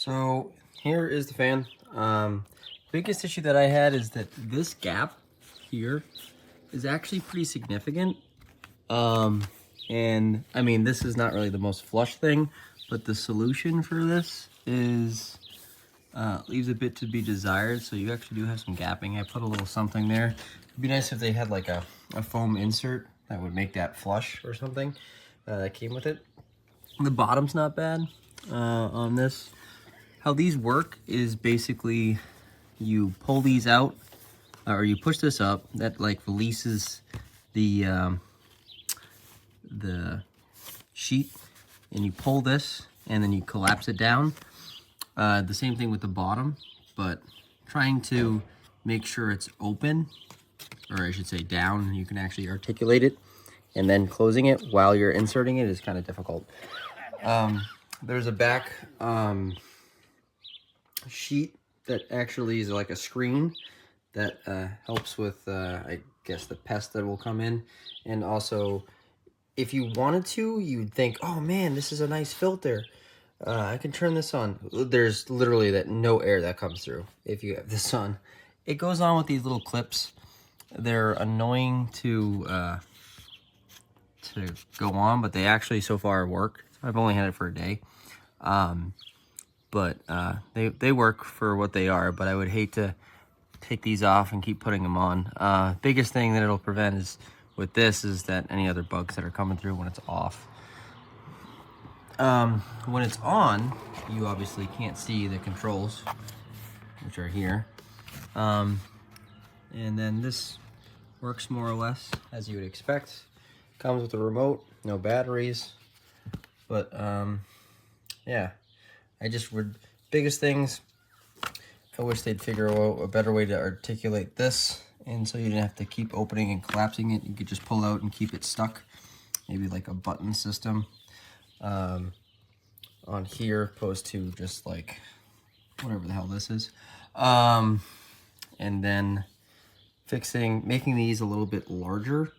So here is the fan. Biggest issue that I had is that this gap here is actually pretty significant. And I mean, this is not really the most flush thing, but the solution for this is leaves a bit to be desired. So you actually do have some gapping. I put a little something there. It'd be nice if they had like a foam insert that would make that flush or something that came with it. The bottom's not bad on this. How these work is basically you pull these out, or you push this up. That like releases the sheet, and you pull this, and then you collapse it down. The same thing with the bottom, but trying to make sure it's open, or I should say down, you can actually articulate it, and then closing it while you're inserting it is kind of difficult. There's a back sheet that actually is like a screen that helps with I guess the pest that will come in. And also, if you wanted to, you'd think, oh man, this is a nice filter, I can turn this on. There's literally no air that comes through if you have this on. It goes on with these little clips. They're annoying to go on, but they actually so far work. I've only had it for a day. But they work for what they are, but I would hate to take these off and keep putting them on. Biggest thing that it'll prevent is with this is that any other bugs that are coming through when it's off. When it's on, you obviously can't see the controls, which are here. And then this works more or less as you would expect. Comes with a remote, no batteries, but yeah. Biggest things, I wish they'd figure out a better way to articulate this, and so you didn't have to keep opening and collapsing it. You could just pull out and keep it stuck. Maybe like a button system on here, opposed to just like whatever the hell this is. And then making these a little bit larger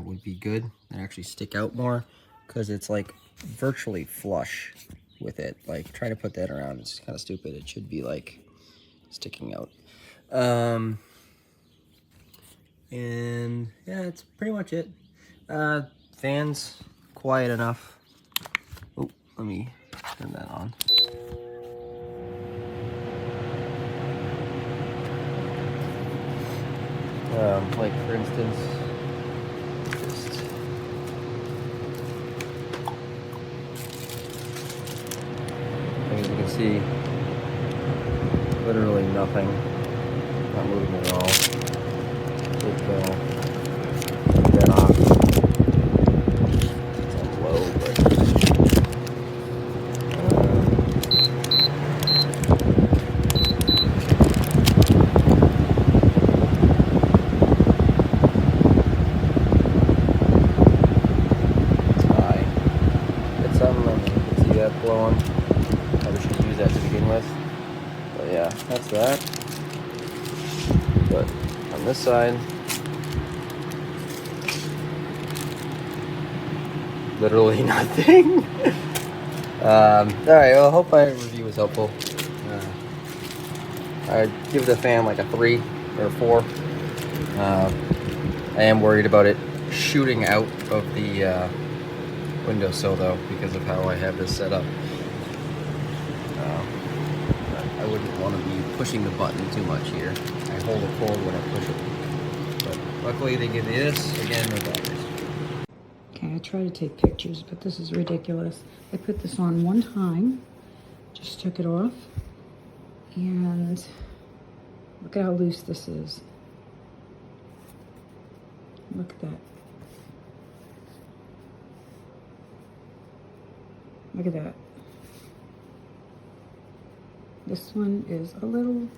would be good. They actually stick out more because it's like virtually flush with it. Like, trying to put that around is kind of stupid. It should be like sticking out. And yeah, that's pretty much it. Fans quiet enough. Oh, let me turn that on. Like for instance, as you can see, literally nothing, not moving at all. Take that off. It's on low, but it's high. It's something, you can see that blowing. Probably should use that to begin with. But yeah, that's that. But on this side, literally nothing. Alright, well, I hope my review was helpful. I'd give the fan like a 3 or 4. I am worried about it shooting out of the windowsill though, because of how I have this set up. I wouldn't want to be pushing the button too much here. I hold it forward when I push it. But luckily they give you this, again, no batteries. Okay, I try to take pictures, but this is ridiculous. I put this on one time, just took it off, and look at how loose this is. Look at that. Look at that. This one is a little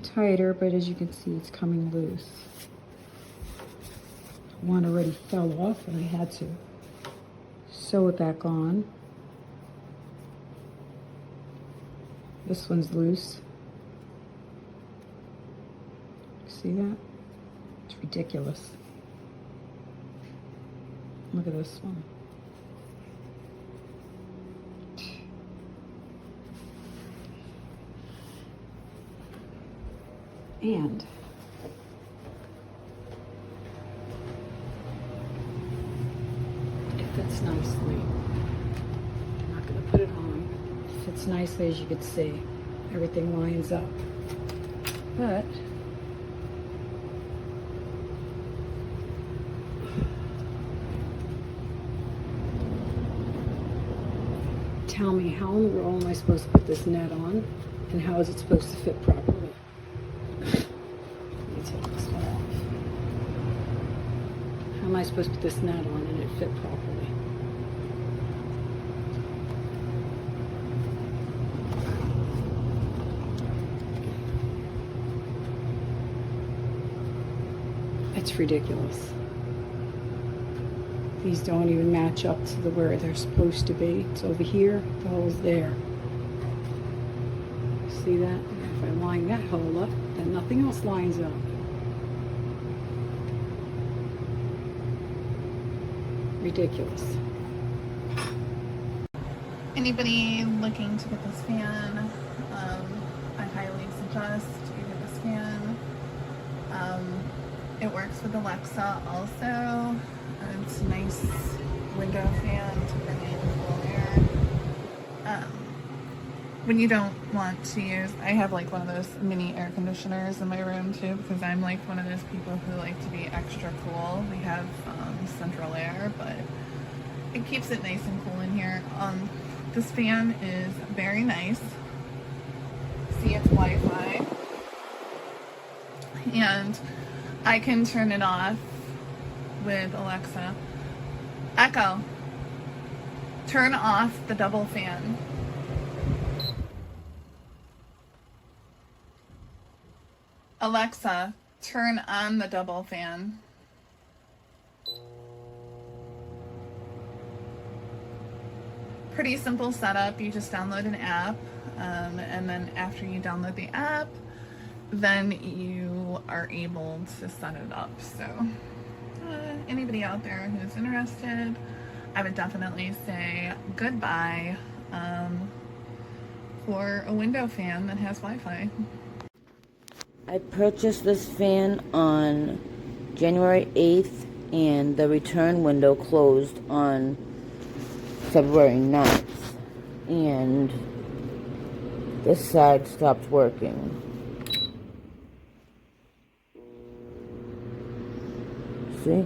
tighter, but as you can see, it's coming loose. One already fell off and I had to sew it back on. This one's loose. See that? It's ridiculous. Look at this one. And it fits nicely. I'm not going to put it on. It fits nicely, as you can see. Everything lines up. But tell me, how in the world am I supposed to put this net on? And how is it supposed to fit properly? Let me take this one off. How am I supposed to put this net on and it fit properly? It's ridiculous. These don't even match up to where they're supposed to be. It's over here, the hole's there. See that? If I line that hole up, then nothing else lines up. Ridiculous. Anybody looking to get this fan, I highly suggest you get this fan. It works with Alexa also. It's a nice window fan to bring in cool air. When you don't want to use, I have like one of those mini air conditioners in my room too, because I'm like one of those people who like to be extra cool. We have central air, but it keeps it nice and cool in here. This fan is very nice. See, it's Wi-Fi, and I can turn it off with Alexa. Echo, turn off the double fan. Alexa, turn on the double fan. Pretty simple setup. You just download an app, and then after you download the app, then you are able to set it up. So anybody out there who's interested, I would definitely say goodbye for a window fan that has Wi-Fi. I purchased this fan on January 8th, and the return window closed on February 9th, and this side stopped working. See?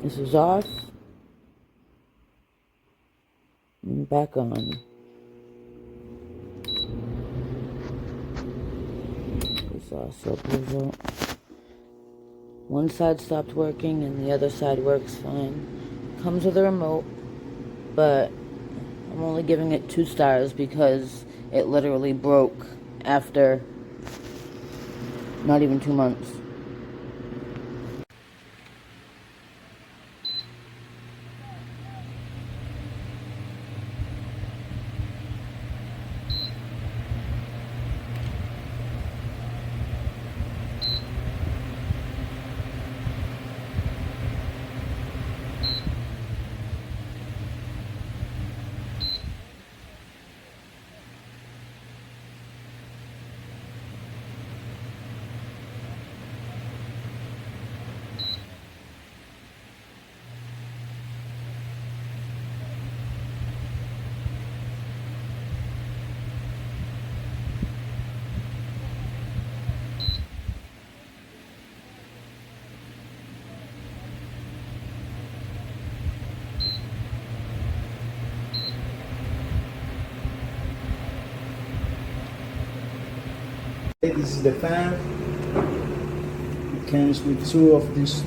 This is off. And back on. This also goes out. One side stopped working and the other side works fine. Comes with a remote, but I'm only giving it 2 stars because it literally broke after not even 2 months. This is the fan. It comes with 2 of these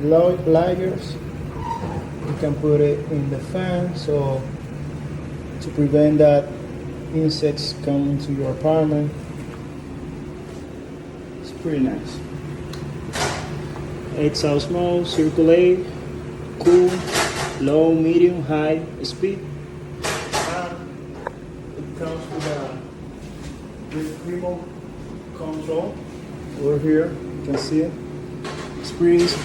layers. You can put it in the fan so to prevent that insects come into your apartment. It's pretty nice. It's how small, circulate, cool, low, medium, high speed. And it comes with a remote control over here. You can see it. Springs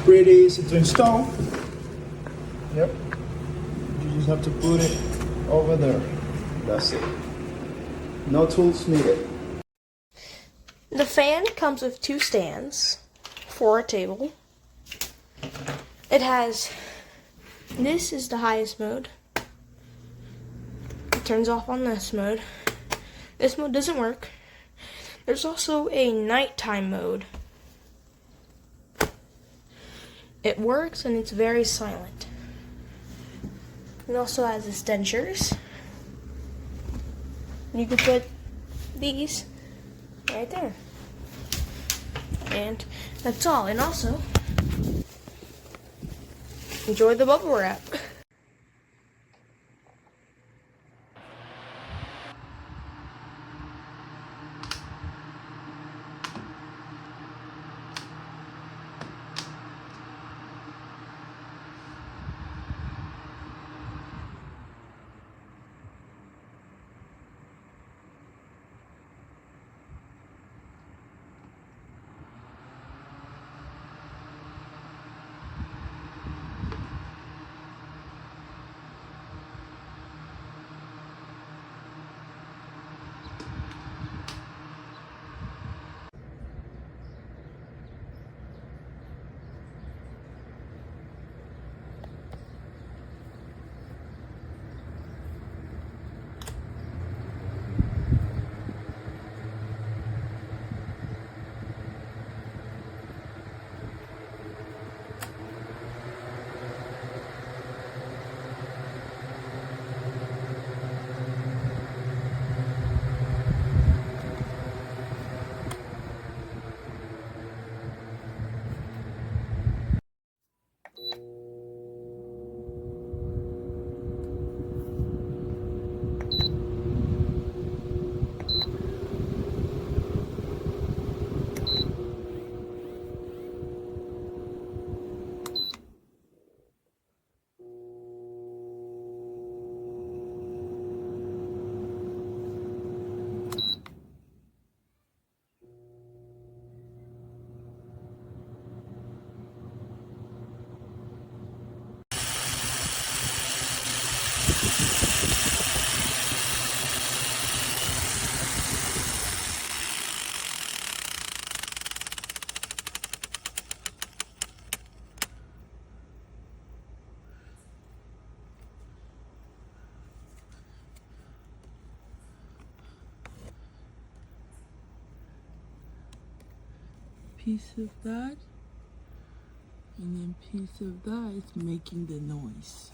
pretty easy to install. Yep. You just have to put it over there. That's it. No tools needed. The fan comes with 2 stands for a table. It has, this is the highest mode. It turns off on this mode. This mode doesn't work. There's also a nighttime mode. It works and it's very silent. It also has extenders. You can put these right there. And that's all. And also, enjoy the bubble wrap. Piece of that, and then piece of that is making the noise.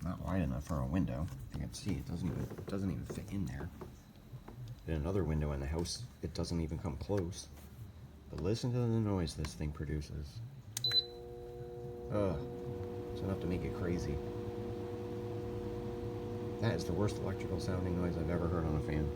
Not wide enough for a window. You can see it doesn't even fit in there. In another window in the house, it doesn't even come close. But listen to the noise this thing produces. Ugh, it's enough to make it crazy. That is the worst electrical sounding noise I've ever heard on a fan.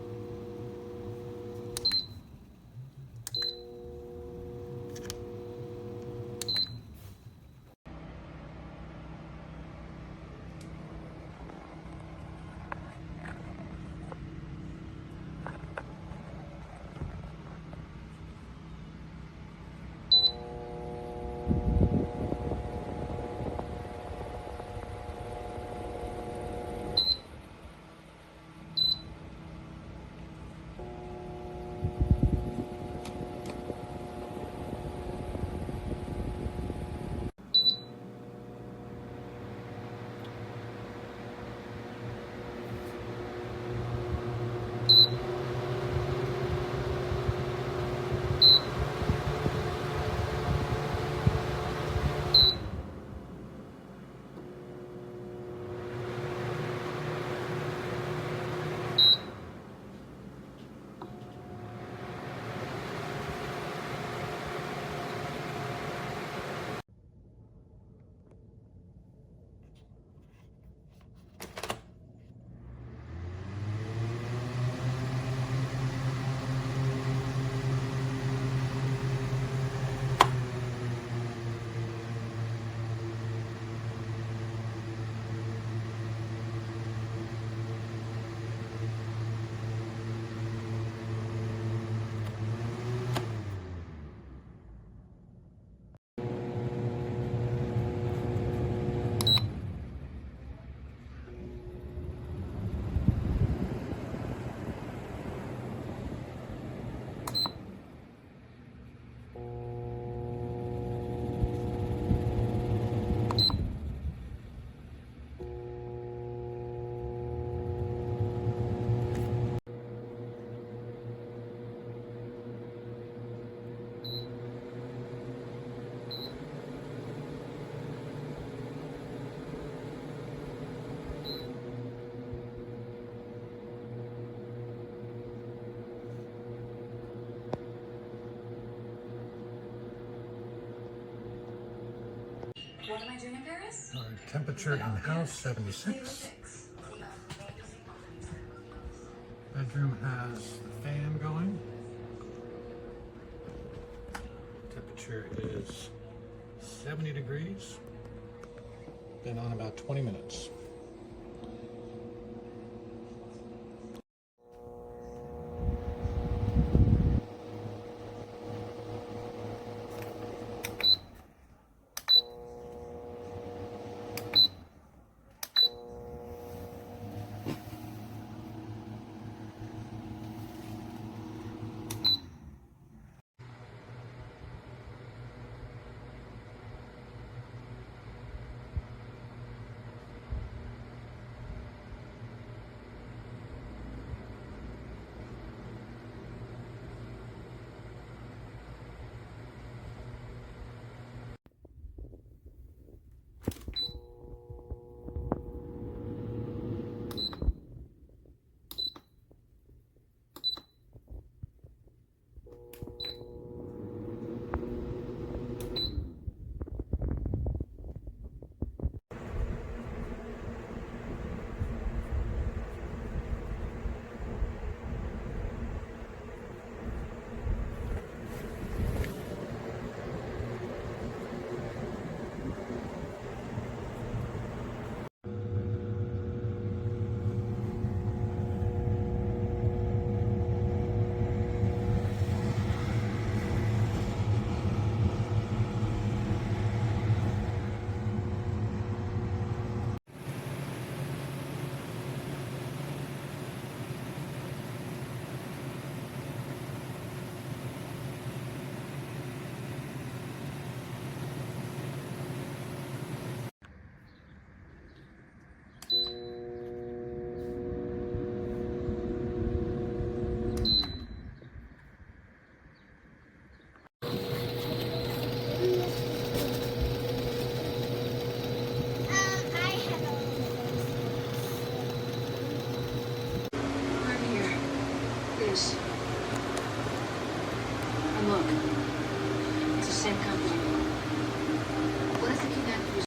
Temperature in the house 76. Bedroom has the fan going. Temperature is 70 degrees. Been on about 20 minutes. This. And look, it's the same company. What if the kidnapping was...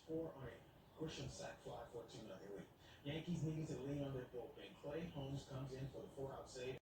Score on a cushion sack fly for a 2-0 lead. Yankees needing to lean on their bullpen. Clay Holmes comes in for the 4-out save.